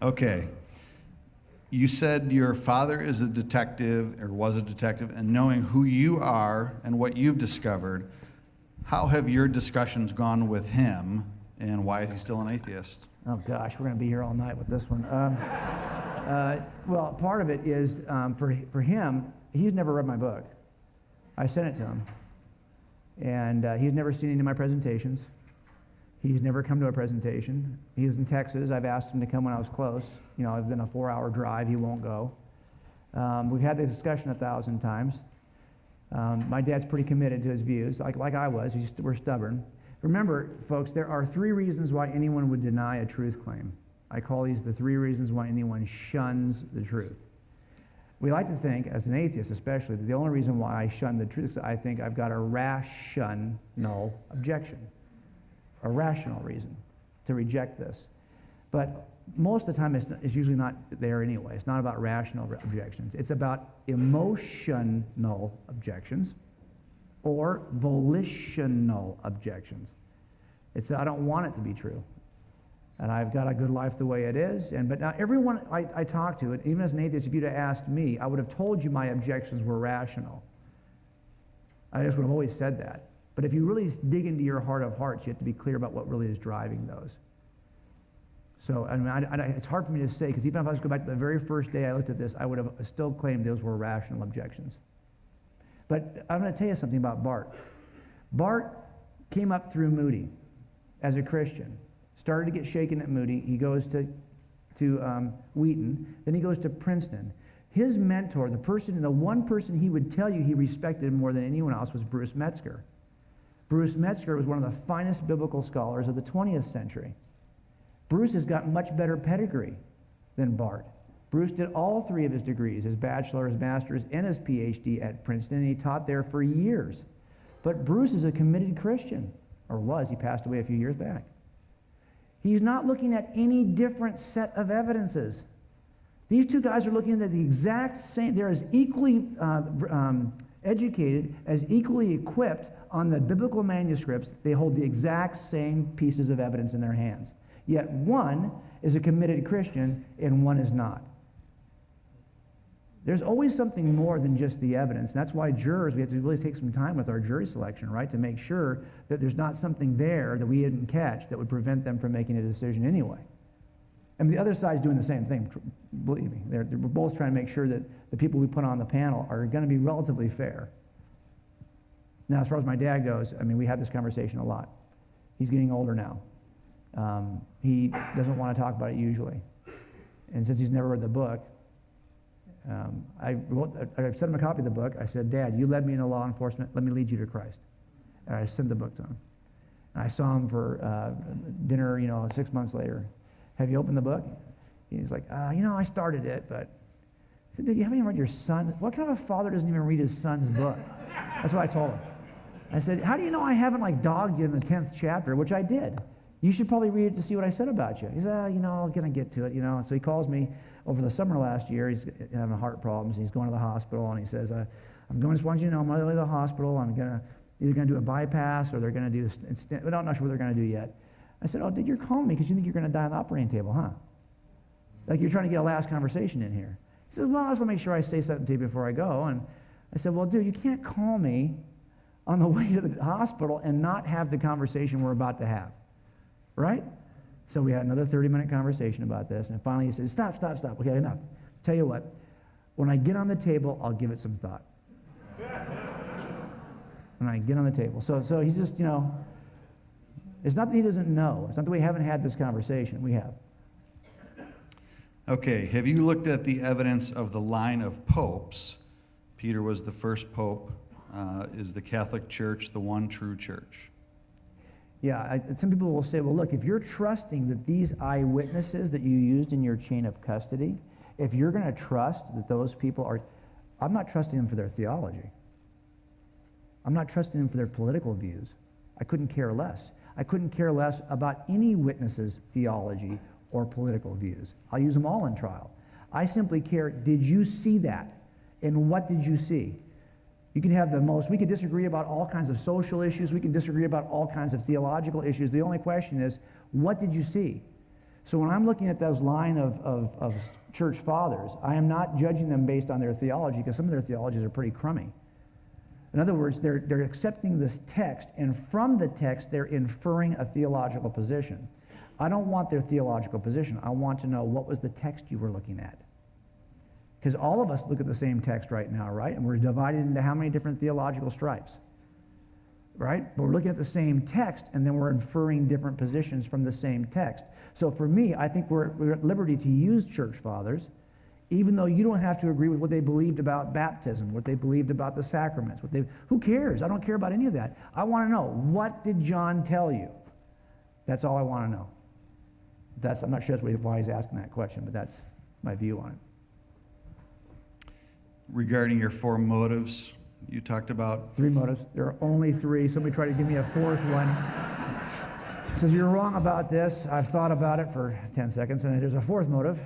Okay. You said your father is a detective, or was a detective, and knowing who you are and what you've discovered, how have your discussions gone with him, and why is he still an atheist? Oh gosh, we're going to be here all night with this one. Well, part of it is, for him, he's never read my book. I sent it to him. And he's never seen any of my presentations. He's never come to a presentation. He's in Texas. I've asked him to come when I was close. You know, it's been a 4-hour drive. He won't go. We've had the discussion 1,000 times. My dad's pretty committed to his views, like I was. We're stubborn. Remember, folks, there are 3 reasons why anyone would deny a truth claim. I call these the 3 reasons why anyone shuns the truth. We like to think, as an atheist especially, that the only reason why I shun the truth is I think I've got a rational objection. A rational reason to reject this. But most of the time it's usually not there anyway. It's not about rational objections. It's about emotional objections or volitional objections. It's I don't want it to be true. And I've got a good life the way it is. But now everyone I talk to, even as an atheist, if you'd have asked me, I would have told you my objections were rational. I just would have always said that. But if you really dig into your heart of hearts, you have to be clear about what really is driving those. So I mean, it's hard for me to say, because even if I was to go back to the very first day I looked at this, I would have still claimed those were rational objections. But I'm going to tell you something about Bart. Bart came up through Moody as a Christian. Started to get shaken at Moody. He goes to Wheaton. Then he goes to Princeton. His mentor, the one person he would tell you he respected more than anyone else, was Bruce Metzger. Bruce Metzger was one of the finest biblical scholars of the 20th century. Bruce has got much better pedigree than Bart. Bruce did all 3 of his degrees, his bachelor, his master's, and his PhD at Princeton, and he taught there for years. But Bruce is a committed Christian, or was. He passed away a few years back. He's not looking at any different set of evidences. These 2 guys are looking at the exact same. They're as equally educated, as equally equipped on the biblical manuscripts. They hold the exact same pieces of evidence in their hands. Yet one is a committed Christian and one is not. There's always something more than just the evidence. And that's why jurors, we have to really take some time with our jury selection, right, to make sure that there's not something there that we didn't catch that would prevent them from making a decision anyway. And the other side's doing the same thing, believe me. We're both trying to make sure that the people we put on the panel are going to be relatively fair. Now, as far as my dad goes, I mean, we have this conversation a lot. He's getting older now. He doesn't want to talk about it usually. And since he's never read the book, I sent him a copy of the book. I said, Dad, you led me into law enforcement. Let me lead you to Christ. And I sent the book to him. And I saw him for dinner, 6 months later. Have you opened the book? He's like, I started it, but I said, dude, you haven't even read your son? What kind of a father doesn't even read his son's book? That's what I told him. I said, how do you know I haven't dogged you in the 10th chapter, which I did? You should probably read it to see what I said about you. He said, I'm going to get to it, So he calls me over the summer last year. He's having heart problems. He's going to the hospital, and he says, I'm going to want you to know I'm on the way to the hospital. I'm either going to do a bypass or they're going to do I'm not sure what they're going to do yet. I said, oh, dude, you're calling me because you think you're going to die on the operating table, huh? Like you're trying to get a last conversation in here. He says, well, I just want to make sure I say something to you before I go. And I said, well, dude, you can't call me on the way to the hospital and not have the conversation we're about to have, right? So we had another 30-minute conversation about this, and finally he said, stop. Okay, enough. Tell you what, when I get on the table, I'll give it some thought. When I get on the table. So he's just, it's not that he doesn't know. It's not that we haven't had this conversation. We have. Okay, have you looked at the evidence of the line of popes? Peter was the first pope. Is the Catholic Church the one true church? Yeah, some people will say, well, look, if you're trusting that these eyewitnesses that you used in your chain of custody, if you're going to trust that those people are, I'm not trusting them for their theology. I'm not trusting them for their political views. I couldn't care less. I couldn't care less about any witness's theology or political views. I'll use them all in trial. I simply care, did you see that? And what did you see? You can have we could disagree about all kinds of social issues. We can disagree about all kinds of theological issues. The only question is, what did you see? So when I'm looking at those line of church fathers, I am not judging them based on their theology, because some of their theologies are pretty crummy. In other words, they're accepting this text, and from the text, they're inferring a theological position. I don't want their theological position. I want to know, what was the text you were looking at? Because all of us look at the same text right now, right? And we're divided into how many different theological stripes? Right? But we're looking at the same text, and then we're inferring different positions from the same text. So for me, I think we're at liberty to use church fathers, even though you don't have to agree with what they believed about baptism, what they believed about the sacraments. Who cares? I don't care about any of that. I want to know, what did John tell you? That's all I want to know. I'm not sure that's why he's asking that question, but that's my view on it. Regarding your 4 motives, you talked about 3 motives. There are only 3. Somebody tried to give me a 4th one. Says, you're wrong about this. I've thought about it for 10 seconds, and there's a 4th motive,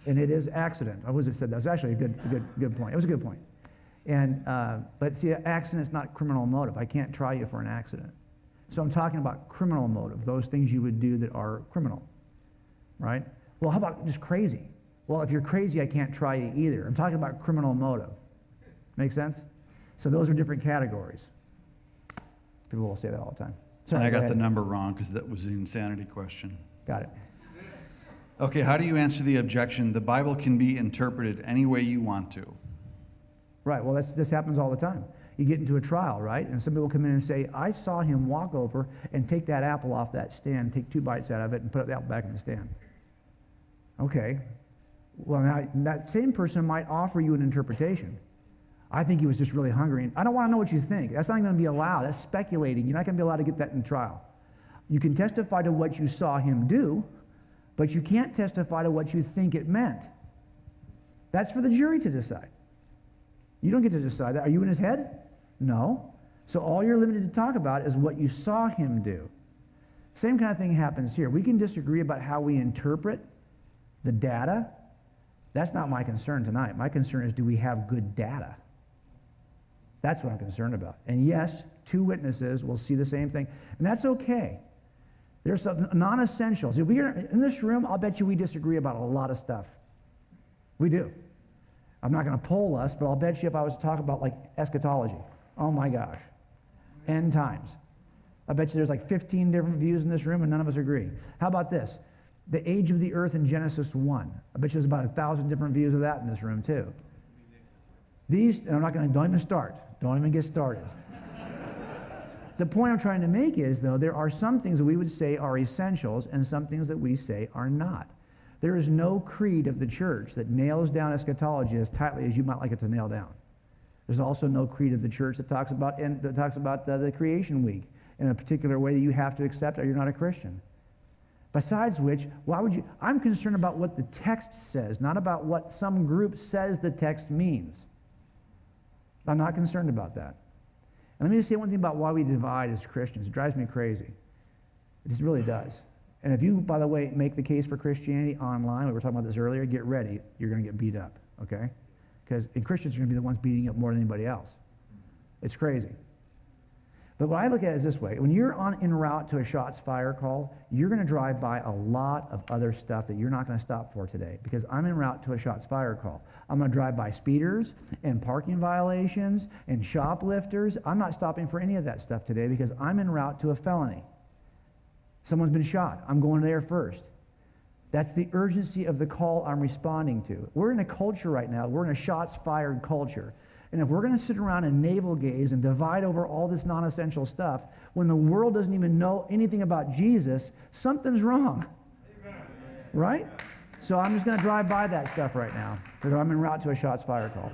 and it is accident. I was it said that was actually a good point. It was a good point. And but see, accident's not criminal motive. I can't try you for an accident. So I'm talking about criminal motive, those things you would do that are criminal, right? Well, how about just crazy? Well, if you're crazy, I can't try you either. I'm talking about criminal motive. Make sense? So those are different categories. People will say that all the time. Sorry, and I got ahead. the number wrong because that was the insanity question. Got it. Okay, how do you answer the objection, the Bible can be interpreted any way you want to? Right, well, this happens all the time. You get into a trial, right? And some people come in and say, I saw him walk over and take that apple off that stand, take 2 bites out of it, and put the apple back in the stand. Okay. Well, now, that same person might offer you an interpretation. I think he was just really hungry. And I don't want to know what you think. That's not going to be allowed. That's speculating. You're not going to be allowed to get that in trial. You can testify to what you saw him do, but you can't testify to what you think it meant. That's for the jury to decide. You don't get to decide that. Are you in his head? No. So all you're limited to talk about is what you saw him do. Same kind of thing happens here. We can disagree about how we interpret the data. That's not my concern tonight. My concern is, do we have good data? That's what I'm concerned about. And yes, 2 witnesses will see the same thing, and that's okay. There's some non-essentials. If we are in this room, I'll bet you we disagree about a lot of stuff. We do. I'm not going to poll us, but I'll bet you if I was to talk about like eschatology, oh my gosh, end times. I bet you there's like 15 different views in this room and none of us agree. How about this? The age of the earth in Genesis 1. I bet you there's about 1,000 different views of that in this room too. These, and don't even start. Don't even get started. The point I'm trying to make is, though, there are some things that we would say are essentials and some things that we say are not. There is no creed of the church that nails down eschatology as tightly as you might like it to nail down. There's also no creed of the church that talks about the creation week in a particular way that you have to accept or you're not a Christian. Besides which, why would you? I'm concerned about what the text says, not about what some group says the text means. I'm not concerned about that. And let me just say one thing about why we divide as Christians. It drives me crazy. It just really does. And if you, by the way, make the case for Christianity online, we were talking about this earlier, get ready. You're going to get beat up, okay? Because Christians are going to be the ones beating up more than anybody else. It's crazy. But what I look at it is this way. When you're en route to a shots fired call, you're going to drive by a lot of other stuff that you're not going to stop for today, because I'm en route to a shots fired call. I'm going to drive by speeders and parking violations and shoplifters. I'm not stopping for any of that stuff today because I'm en route to a felony. Someone's been shot. I'm going there first. That's the urgency of the call I'm responding to. We're in a culture right now. We're in a shots fired culture. And if we're going to sit around and navel gaze and divide over all this non-essential stuff, when the world doesn't even know anything about Jesus, something's wrong. Amen. Right? So I'm just going to drive by that stuff right now, because I'm en route to a shots fired call.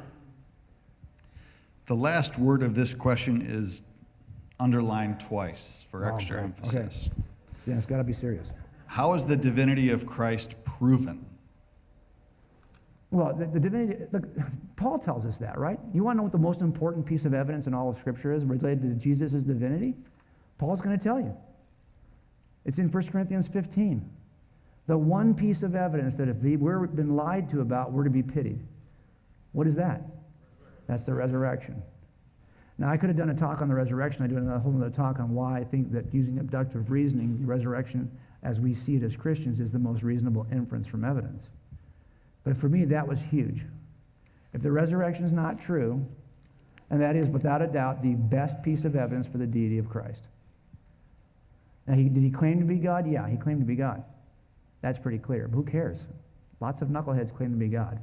The last word of this question is underlined twice for extra emphasis. Okay. Yeah, it's got to be serious. How is the divinity of Christ proven? Well, the divinity, look, Paul tells us that, right? You want to know what the most important piece of evidence in all of Scripture is related to Jesus' divinity? Paul's going to tell you. It's in 1 Corinthians 15. The one piece of evidence that if we're been lied to about, we're to be pitied. What is that? That's the resurrection. Now, I could have done a talk on the resurrection. I do a whole other talk on why I think that using abductive reasoning, the resurrection as we see it as Christians, is the most reasonable inference from evidence. But for me, that was huge. If the resurrection is not true, and that is without a doubt the best piece of evidence for the deity of Christ. Now, did he claim to be God? Yeah, he claimed to be God. That's pretty clear. But who cares? Lots of knuckleheads claim to be God.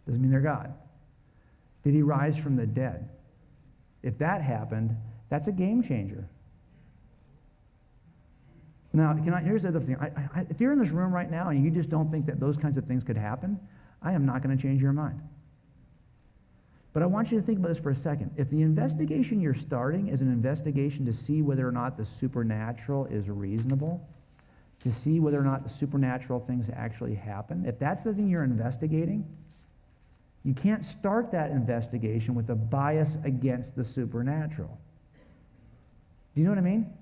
Doesn't mean they're God. Did he rise from the dead? If that happened, that's a game changer. Now, here's the other thing. If you're in this room right now and you just don't think that those kinds of things could happen, I am not going to change your mind. But I want you to think about this for a second. If the investigation you're starting is an investigation to see whether or not the supernatural is reasonable, to see whether or not the supernatural things actually happen, if that's the thing you're investigating, you can't start that investigation with a bias against the supernatural. Do you know what I mean?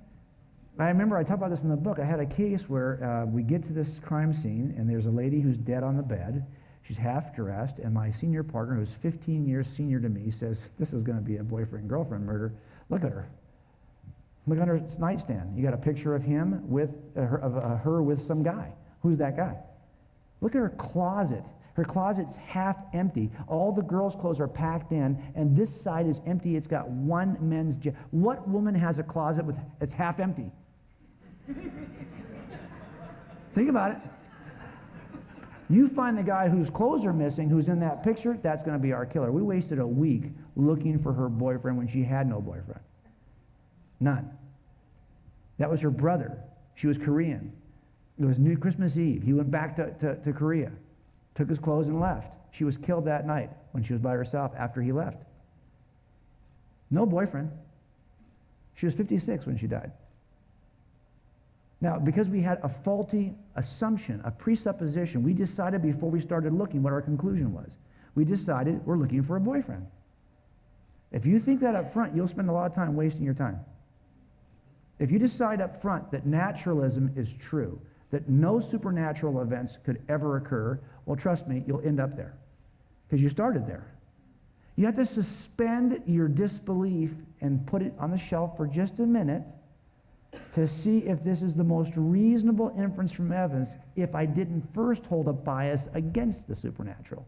I remember I talk about this in the book. I had a case where we get to this crime scene, and there's a lady who's dead on the bed. She's half dressed, and my senior partner, who's 15 years senior to me, says, this is going to be a boyfriend-girlfriend murder. Look at her. Look on her nightstand. You got a picture of him with her with some guy. Who's that guy? Look at her closet. Her closet's half empty. All the girls' clothes are packed in, and this side is empty. It's got one men's jacket. What woman has a closet that's half empty? Think about it. You find the guy whose clothes are missing, who's in that picture, that's going to be our killer. We wasted a week looking for her boyfriend when she had no boyfriend. None. That was her brother. She was Korean. It was Christmas Eve. He went back to Korea, took his clothes and left. She was killed that night when she was by herself after he left. No boyfriend. She was 56 when she died. Now, because we had a faulty assumption, a presupposition, we decided before we started looking what our conclusion was. We decided we're looking for a boyfriend. If you think that up front, you'll spend a lot of time wasting your time. If you decide up front that naturalism is true, that no supernatural events could ever occur, well, trust me, you'll end up there because you started there. You have to suspend your disbelief and put it on the shelf for just a minute to see if this is the most reasonable inference from evidence if I didn't first hold a bias against the supernatural.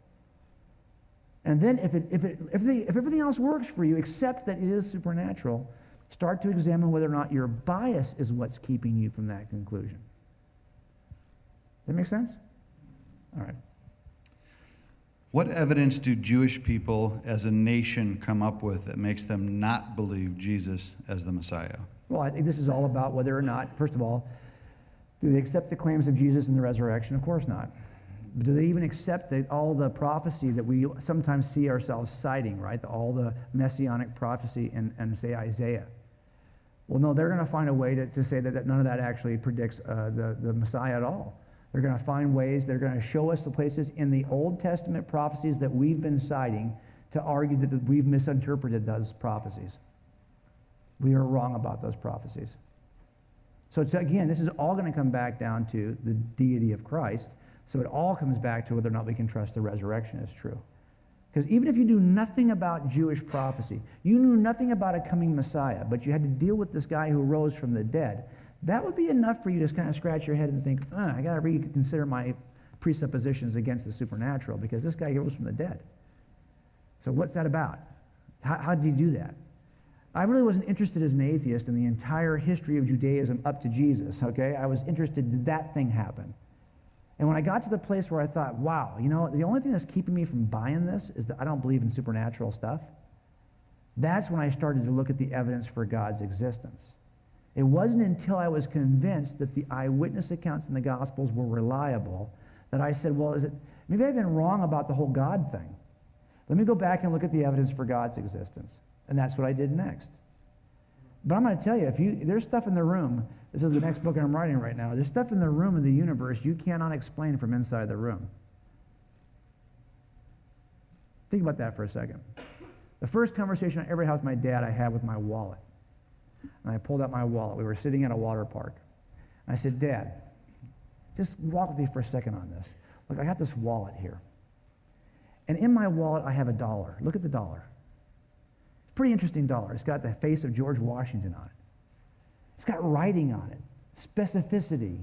And then if everything else works for you except that it is supernatural, start to examine whether or not your bias is what's keeping you from that conclusion. That make sense? All right. What evidence do Jewish people as a nation come up with that makes them not believe Jesus as the Messiah? Well, I think this is all about whether or not, first of all, do they accept the claims of Jesus and the resurrection? Of course not. But do they even accept all the prophecy that we sometimes see ourselves citing, right? All the messianic prophecy and say, Isaiah. Well, no, they're going to find a way to say that none of that actually predicts the Messiah at all. They're going to find ways, they're going to show us the places in the Old Testament prophecies that we've been citing to argue that we've misinterpreted those prophecies. We are wrong about those prophecies. So again, this is all going to come back down to the deity of Christ. So it all comes back to whether or not we can trust the resurrection is true. Because even if you knew nothing about Jewish prophecy, you knew nothing about a coming Messiah, but you had to deal with this guy who rose from the dead, that would be enough for you to kind of scratch your head and think, I got to reconsider my presuppositions against the supernatural because this guy rose from the dead. So what's that about? How did he do that? I really wasn't interested as an atheist in the entire history of Judaism up to Jesus, okay? I was interested, did that thing happen? And when I got to the place where I thought, wow, the only thing that's keeping me from buying this is that I don't believe in supernatural stuff, that's when I started to look at the evidence for God's existence. It wasn't until I was convinced that the eyewitness accounts in the Gospels were reliable that I said, well, maybe I've been wrong about the whole God thing. Let me go back and look at the evidence for God's existence. And that's what I did next. But I'm going to tell you, there's stuff in the room, this is the next book I'm writing right now, there's stuff in the room in the universe you cannot explain from inside the room. Think about that for a second. The first conversation I ever had with my dad, I had with my wallet. And I pulled out my wallet. We were sitting at a water park. And I said, Dad, just walk with me for a second on this. Look, I got this wallet here. And in my wallet, I have $1. Look at the dollar. Pretty interesting dollar. It's got the face of George Washington on it. It's got writing on it. specificity.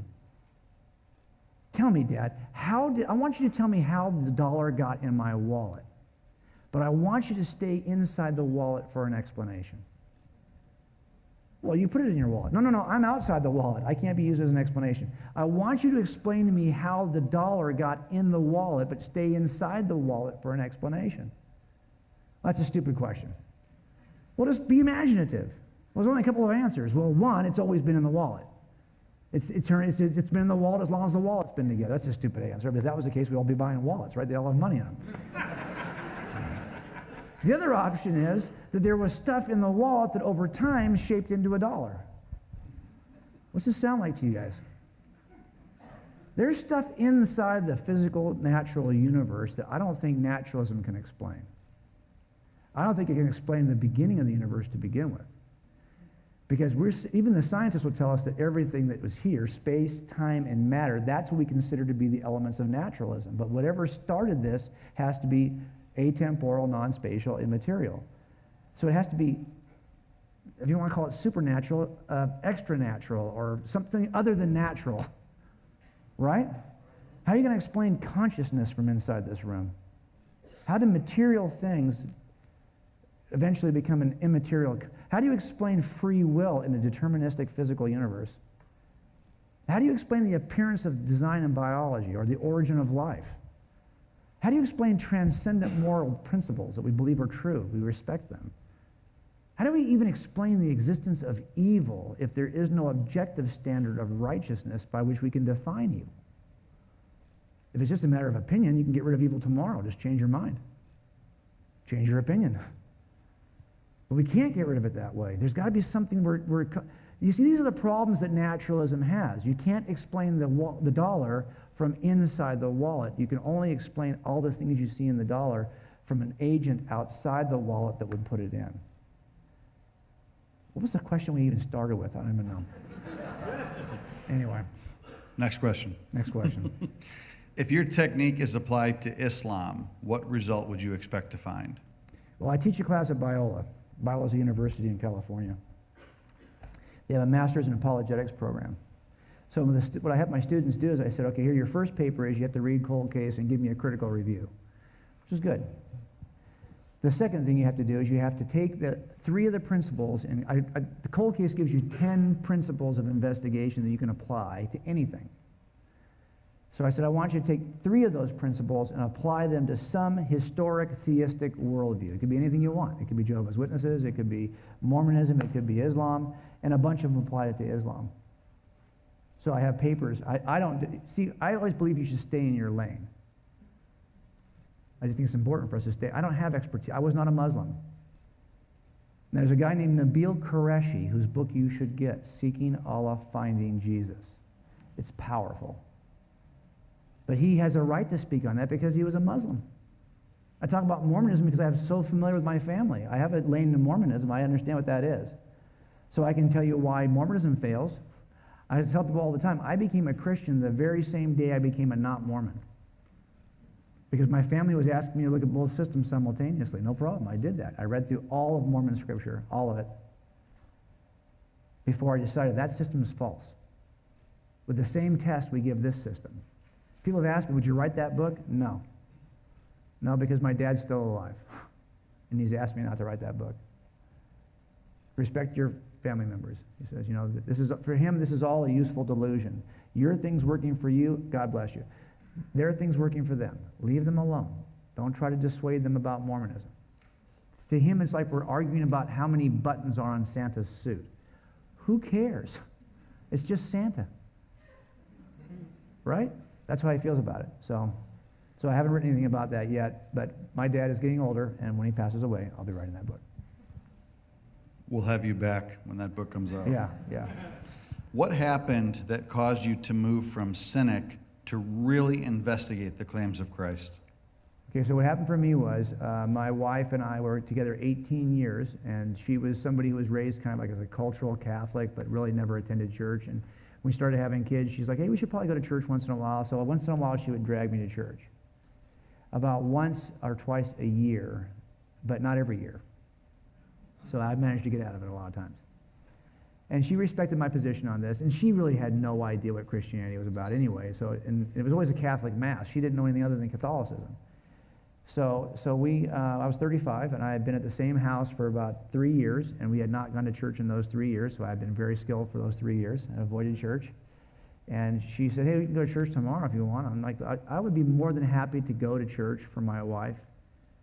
Tell me, Dad, I want you to tell me how the dollar got in my wallet, but I want you to stay inside the wallet for an explanation. Well, you put it in your wallet. No, I'm outside the wallet. I can't be used as an explanation. I want you to explain to me how the dollar got in the wallet, but stay inside the wallet for an explanation. That's a stupid question. Well, just be imaginative. Well, there's only a couple of answers. Well, one, it's always been in the wallet. It's been in the wallet as long as the wallet's been together. That's a stupid answer. But if that was the case, we'd all be buying wallets, right? They all have money in them. The other option is that there was stuff in the wallet that over time shaped into a dollar. What's this sound like to you guys? There's stuff inside the physical, natural universe that I don't think naturalism can explain. I don't think it can explain the beginning of the universe to begin with. Because even the scientists will tell us that everything that was here, space, time, and matter, that's what we consider to be the elements of naturalism. But whatever started this has to be atemporal, non-spatial, immaterial. So it has to be, if you want to call it supernatural, extra-natural, or something other than natural, right? How are you going to explain consciousness from inside this room? How do material things eventually become an immaterial? How do you explain free will in a deterministic physical universe? How do you explain the appearance of design in biology or the origin of life? How do you explain transcendent moral principles that we believe are true? We respect them. How do we even explain the existence of evil if there is no objective standard of righteousness by which we can define evil? If it's just a matter of opinion, you can get rid of evil tomorrow. Just change your mind. Change your opinion. But we can't get rid of it that way. There's got to be something where you see, these are the problems that naturalism has. You can't explain the dollar from inside the wallet. You can only explain all the things you see in the dollar from an agent outside the wallet that would put it in. What was the question we even started with? I don't even know. Anyway. Next question. Next question. If your technique is applied to Islam, what result would you expect to find? Well, I teach a class at Biola. Biola's a university in California. They have a master's in apologetics program. So what I have my students do is I said, okay, here your first paper is you have to read cold case and give me a critical review, which is good. The second thing you have to do is you have to take the 3 of the principles, and the cold case gives you 10 principles of investigation that you can apply to anything. So I said, I want you to take 3 of those principles and apply them to some historic theistic worldview. It could be anything you want. It could be Jehovah's Witnesses, it could be Mormonism, it could be Islam, and a bunch of them applied it to Islam. So I have papers. I always believe you should stay in your lane. I just think it's important for us to stay. I don't have expertise. I was not a Muslim. And there's a guy named Nabil Qureshi whose book you should get, Seeking Allah, Finding Jesus. It's powerful. But he has a right to speak on that because he was a Muslim. I talk about Mormonism because I'm so familiar with my family. I have a lane to Mormonism. I understand what that is. So I can tell you why Mormonism fails. I tell people all the time, I became a Christian the very same day I became a not Mormon. Because my family was asking me to look at both systems simultaneously. No problem, I did that. I read through all of Mormon scripture, all of it, before I decided that system is false. With the same test we give this system. People have asked me, would you write that book? No. No, because my dad's still alive. And he's asked me not to write that book. Respect your family members. He says, this is, for him, this is all a useful delusion. Your thing's working for you, God bless you. Their thing's working for them. Leave them alone. Don't try to dissuade them about Mormonism. To him, it's like we're arguing about how many buttons are on Santa's suit. Who cares? It's just Santa. Right? That's how he feels about it. So I haven't written anything about that yet, but my dad is getting older, and when he passes away, I'll be writing that book. We'll have you back when that book comes out. Yeah. What happened that caused you to move from cynic to really investigate the claims of Christ? Okay, so what happened for me was my wife and I were together 18 years, and she was somebody who was raised kind of like as a cultural Catholic, but really never attended church. And when we started having kids, she's like, hey, we should probably go to church once in a while. So once in a while, she would drag me to church. About once or twice a year, but not every year. So I managed to get out of it a lot of times. And she respected my position on this, and she really had no idea what Christianity was about anyway. So, and it was always a Catholic mass. She didn't know anything other than Catholicism. So I was 35, and I had been at the same house for about 3 years, and we had not gone to church in those 3 years, so I had been very skilled for those 3 years. I avoided church. And she said, hey, we can go to church tomorrow if you want. I'm like, I would be more than happy to go to church for my wife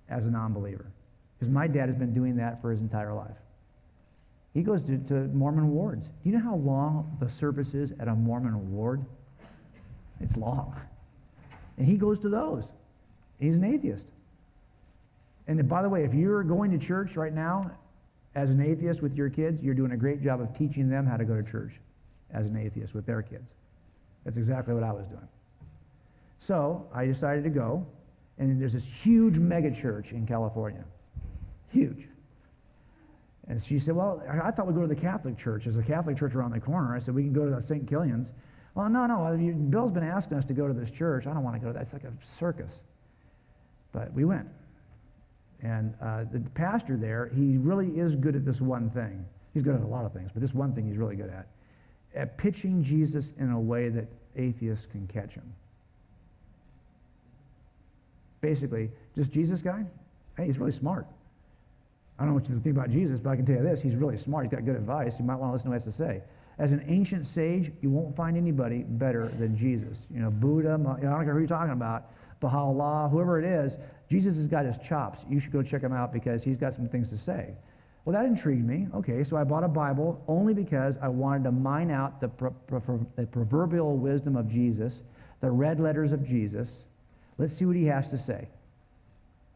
as a non-believer, because my dad has been doing that for his entire life. He goes to Mormon wards. Do you know how long the service is at a Mormon ward? It's long. And he goes to those. He's an atheist. And by the way, if you're going to church right now as an atheist with your kids, you're doing a great job of teaching them how to go to church as an atheist with their kids. That's exactly what I was doing. So I decided to go, and there's this huge mega church in California. Huge. And she said, well, I thought we'd go to the Catholic church. There's a Catholic church around the corner. I said, we can go to the St. Killian's. Well, no, Bill's been asking us to go to this church. I don't want to go to that. It's like a circus. But we went. And the pastor there, he really is good at this one thing. He's good at a lot of things, but this one thing he's really good at pitching Jesus in a way that atheists can catch him. Basically, just Jesus guy, hey, he's really smart. I don't know what you think about Jesus, but I can tell you this, he's really smart. He's got good advice. You might want to listen to what he has to say. As an ancient sage, you won't find anybody better than Jesus. You know, Buddha, I don't care who you're talking about, Baha'u'llah, whoever it is, Jesus has got his chops. You should go check him out because he's got some things to say. Well, that intrigued me. Okay, so I bought a Bible only because I wanted to mine out the proverbial wisdom of Jesus, the red letters of Jesus. Let's see what he has to say.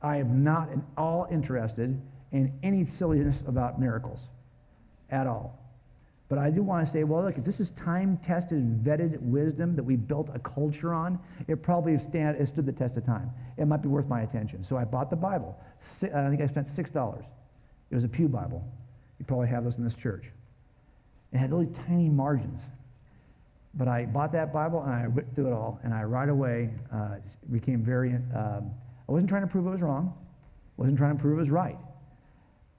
I am not at all interested in any silliness about miracles at all. But I do want to say, well, look, if this is time-tested, vetted wisdom that we built a culture on, it probably it stood the test of time. It might be worth my attention. So I bought the Bible. I think I spent $6. It was a pew Bible. You probably have those in this church. It had really tiny margins. But I bought that Bible, and I ripped through it all, and I right away became very, I wasn't trying to prove it was wrong. I wasn't trying to prove it was right.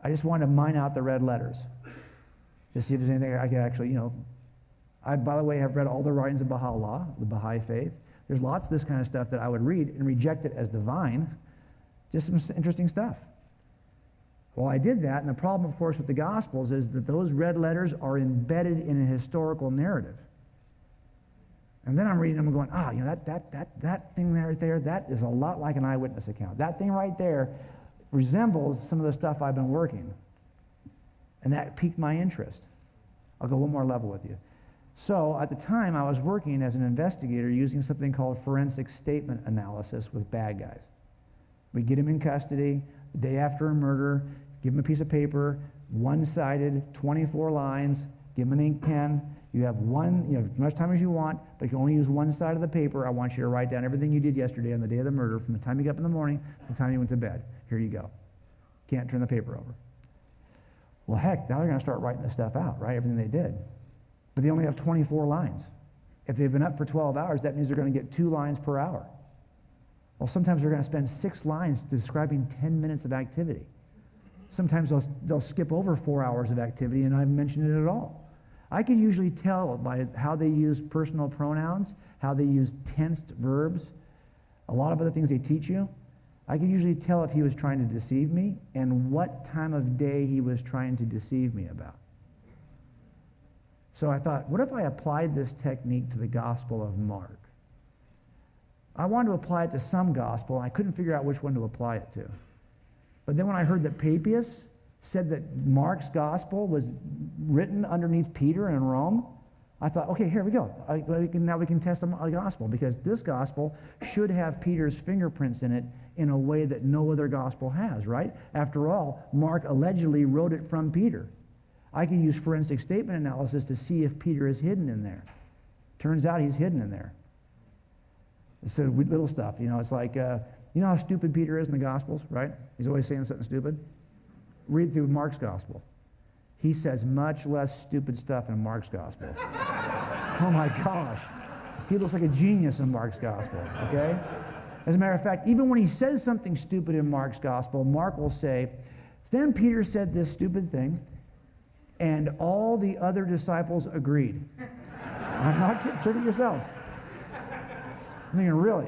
I just wanted to mine out the red letters to see if there's anything I could actually, I, by the way, have read all the writings of Baha'u'llah, the Baha'i faith. There's lots of this kind of stuff that I would read and reject it as divine. Just some interesting stuff. Well, I did that, and the problem, of course, with the Gospels is that those red letters are embedded in a historical narrative. And then I'm reading them and going, that thing right there, that is a lot like an eyewitness account. That thing right there resembles some of the stuff I've been working. And that piqued my interest. I'll go one more level with you. So at the time, I was working as an investigator using something called forensic statement analysis with bad guys. We get them in custody the day after a murder, give them a piece of paper, one-sided, 24 lines, give them an ink pen. You have as much time as you want, but you can only use one side of the paper. I want you to write down everything you did yesterday on the day of the murder, from the time you got up in the morning to the time you went to bed. Here you go. Can't turn the paper over. Well, heck, now they're going to start writing this stuff out, right? Everything they did. But they only have 24 lines. If they've been up for 12 hours, that means they're going to get 2 lines per hour. Well, sometimes they're going to spend 6 lines describing 10 minutes of activity. Sometimes they'll skip over 4 hours of activity and I haven't mentioned it at all. I can usually tell by how they use personal pronouns, how they use tensed verbs, a lot of other things they teach you. I can usually tell if he was trying to deceive me and what time of day he was trying to deceive me about. So I thought, what if I applied this technique to the Gospel of Mark? I wanted to apply it to some gospel, and I couldn't figure out which one to apply it to. But then when I heard that Papias said that Mark's gospel was written underneath Peter in Rome, I thought, okay, here we go. Now we can test a gospel, because this gospel should have Peter's fingerprints in it in a way that no other gospel has, right? After all, Mark allegedly wrote it from Peter. I can use forensic statement analysis to see if Peter is hidden in there. Turns out he's hidden in there. It's little stuff, it's like, you know how stupid Peter is in the Gospels, right? He's always saying something stupid. Read through Mark's Gospel. He says much less stupid stuff in Mark's Gospel. Oh my gosh. He looks like a genius in Mark's Gospel, okay? As a matter of fact, even when he says something stupid in Mark's Gospel, Mark will say, then Peter said this stupid thing, And all the other disciples agreed. I'm not kidding. Check it yourself. I'm thinking, really?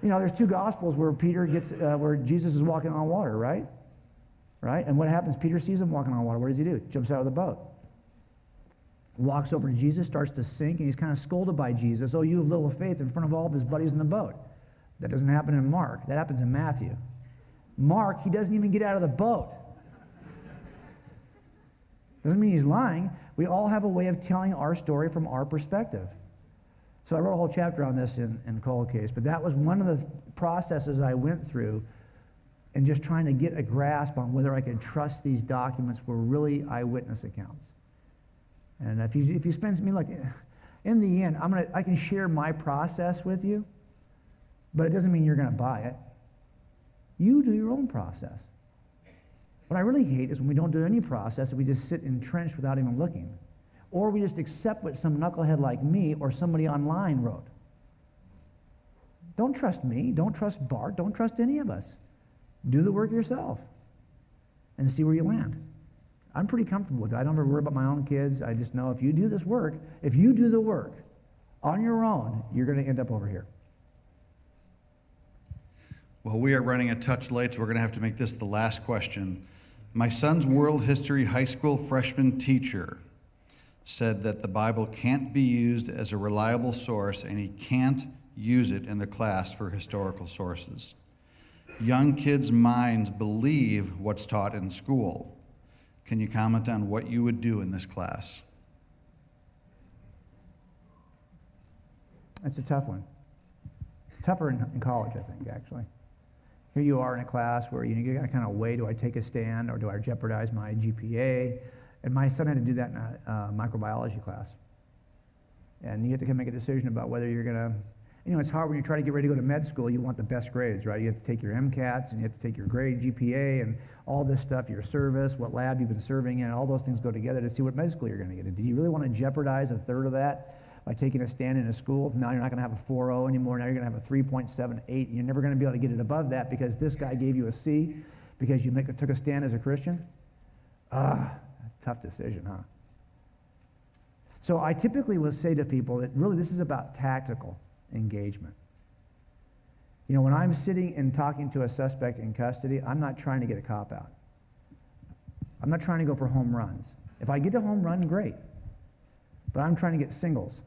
You know, there's two Gospels where where Jesus is walking on water, right? Right? And what happens? Peter sees him walking on water. What does he do? Jumps out of the boat. Walks over to Jesus, starts to sink, and he's kind of scolded by Jesus. Oh, you have little faith, in front of all of his buddies in the boat. That doesn't happen in Mark. That happens in Matthew. Mark, he doesn't even get out of the boat. Doesn't mean he's lying. We all have a way of telling our story from our perspective. So I wrote a whole chapter on this in Cold Case, but that was one of the processes I went through in just trying to get a grasp on whether I could trust these documents were really eyewitness accounts. And if you spend me like, in the end, I can share my process with you, but it doesn't mean you're going to buy it. You do your own process. What I really hate is when we don't do any process and we just sit entrenched without even looking. Or we just accept what some knucklehead like me or somebody online wrote. Don't trust me. Don't trust Bart. Don't trust any of us. Do the work yourself and see where you land. I'm pretty comfortable with that. I don't ever worry about my own kids. I just know if you do this work, if you do the work on your own, you're going to end up over here. Well, we are running a touch late, so we're going to have to make this the last question. My son's world history high school freshman teacher said that the Bible can't be used as a reliable source, and he can't use it in the class for historical sources. Young kids' minds believe what's taught in school. Can you comment on what you would do in this class? That's a tough one. It's tougher in college, I think, actually. Here you are in a class where you got to kind of weigh, do I take a stand or do I jeopardize my GPA? And my son had to do that in a microbiology class. And you have to make a decision about whether you're going to, it's hard when you try to get ready to go to med school, you want the best grades, right? You have to take your MCATs and you have to take your grade, GPA, and all this stuff, your service, what lab you've been serving in, all those things go together to see what med school you're going to get. Do you really want to jeopardize a third of that by taking a stand in a school? Now you're not going to have a 4.0 anymore. Now you're going to have a 3.78. You're never going to be able to get it above that because this guy gave you a C because you took a stand as a Christian? Tough decision, huh? So I typically will say to people that really this is about tactical engagement. When I'm sitting and talking to a suspect in custody, I'm not trying to get a cop out. I'm not trying to go for home runs. If I get a home run, great. But I'm trying to get singles.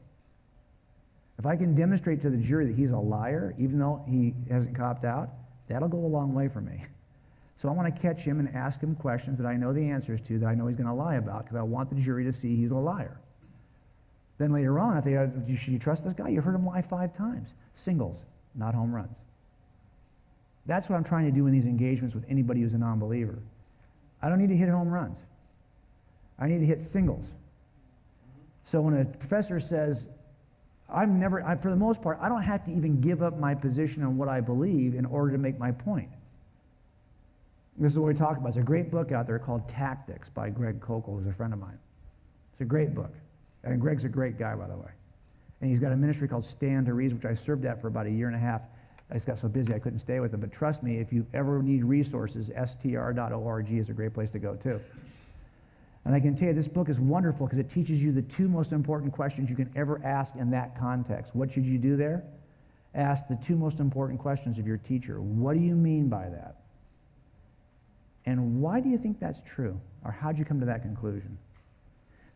If I can demonstrate to the jury that he's a liar, even though he hasn't copped out, that'll go a long way for me. So I want to catch him and ask him questions that I know the answers to, that I know he's going to lie about, because I want the jury to see he's a liar. Then later on, if they should you trust this guy? You heard him lie 5 times. Singles, not home runs. That's what I'm trying to do in these engagements with anybody who's a non-believer. I don't need to hit home runs. I need to hit singles. So when a professor says, for the most part, I don't have to even give up my position on what I believe in order to make my point. This is what we talk about. There's a great book out there called Tactics by Greg Kokel, who's a friend of mine. It's a great book. And Greg's a great guy, by the way. And he's got a ministry called Stand to Reason, which I served at for about 1.5 years. I just got so busy I couldn't stay with him. But trust me, if you ever need resources, str.org is a great place to go, too. And I can tell you, this book is wonderful because it teaches you the 2 most important questions you can ever ask in that context. What should you do there? Ask the 2 most important questions of your teacher. What do you mean by that? And why do you think that's true? Or how'd you come to that conclusion?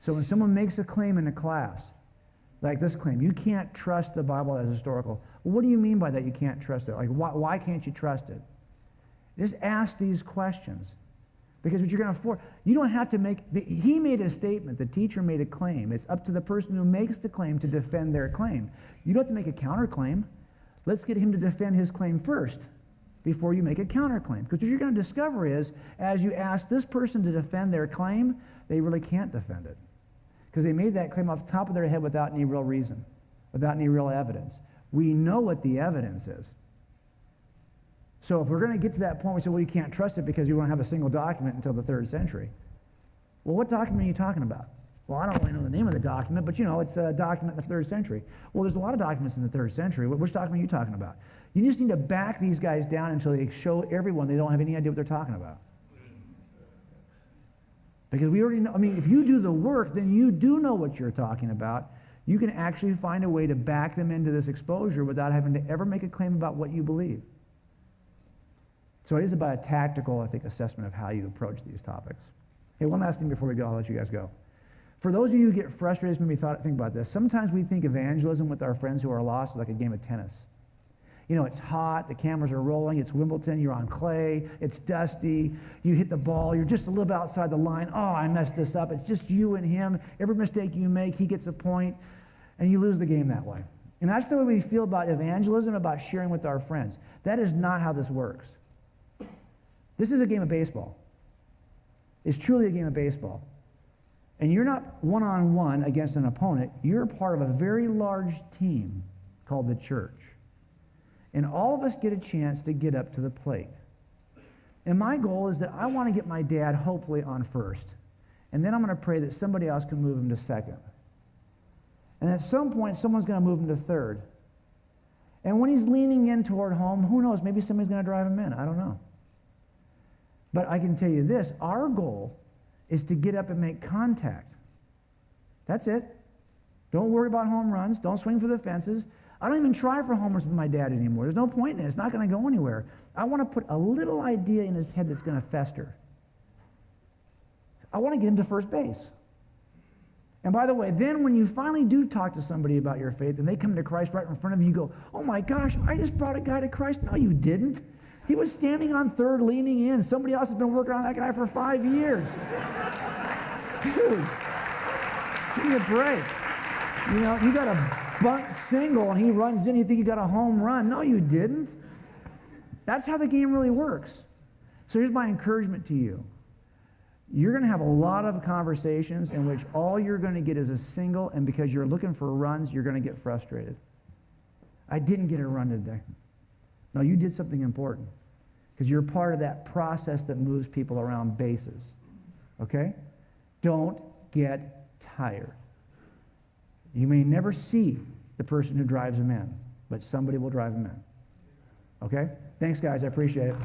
So when someone makes a claim in a class, like this claim, you can't trust the Bible as historical. Well, what do you mean by that you can't trust it? Like, why can't you trust it? Just ask these questions. Because what you're going to you don't have to he made a statement, the teacher made a claim. It's up to the person who makes the claim to defend their claim. You don't have to make a counterclaim. Let's get him to defend his claim first before you make a counterclaim. Because what you're going to discover is, as you ask this person to defend their claim, they really can't defend it. Because they made that claim off the top of their head without any real reason, without any real evidence. We know what the evidence is. So if we're going to get to that point, we say, well, you can't trust it because you won't have a single document until the 3rd century. Well, what document are you talking about? Well, I don't really know the name of the document, but it's a document in the 3rd century. Well, there's a lot of documents in the 3rd century. Which document are you talking about? You just need to back these guys down until they show everyone they don't have any idea what they're talking about. Because we already know, I mean, if you do the work, then you do know what you're talking about. You can actually find a way to back them into this exposure without having to ever make a claim about what you believe. So it is about a tactical, I think, assessment of how you approach these topics. Hey, one last thing before we go, I'll let you guys go. For those of you who get frustrated, maybe think about this. Sometimes we think evangelism with our friends who are lost is like a game of tennis. You know, it's hot, the cameras are rolling, it's Wimbledon, you're on clay, it's dusty, you hit the ball, you're just a little bit outside the line. Oh, I messed this up. It's just you and him. Every mistake you make, he gets a point, and you lose the game that way. And that's the way we feel about evangelism, about sharing with our friends. That is not how this works. This is a game of baseball. It's truly a game of baseball. And you're not one-on-one against an opponent. You're part of a very large team called the church. And all of us get a chance to get up to the plate. And my goal is that I want to get my dad hopefully on first. And then I'm going to pray that somebody else can move him to second. And at some point, someone's going to move him to third. And when he's leaning in toward home, who knows, maybe somebody's going to drive him in. I don't know. But I can tell you this, our goal is to get up and make contact. That's it. Don't worry about home runs. Don't swing for the fences. I don't even try for homers with my dad anymore. There's no point in it. It's not going to go anywhere. I want to put a little idea in his head that's going to fester. I want to get him to first base. And by the way, then when you finally do talk to somebody about your faith and they come to Christ right in front of you, you go, oh my gosh, I just brought a guy to Christ. No, you didn't. He was standing on third, leaning in. Somebody else has been working on that guy for 5 years. Dude, give me a break. You know, you got a bunt single and he runs in, you think you got a home run. No, you didn't. That's how the game really works. So here's my encouragement to you. You're going to have a lot of conversations in which all you're going to get is a single, and because you're looking for runs, you're going to get frustrated. I didn't get a run today. No, you did something important because you're part of that process that moves people around bases. Okay? Don't get tired. You may never see the person who drives them in, but somebody will drive them in. Okay? Thanks, guys. I appreciate it.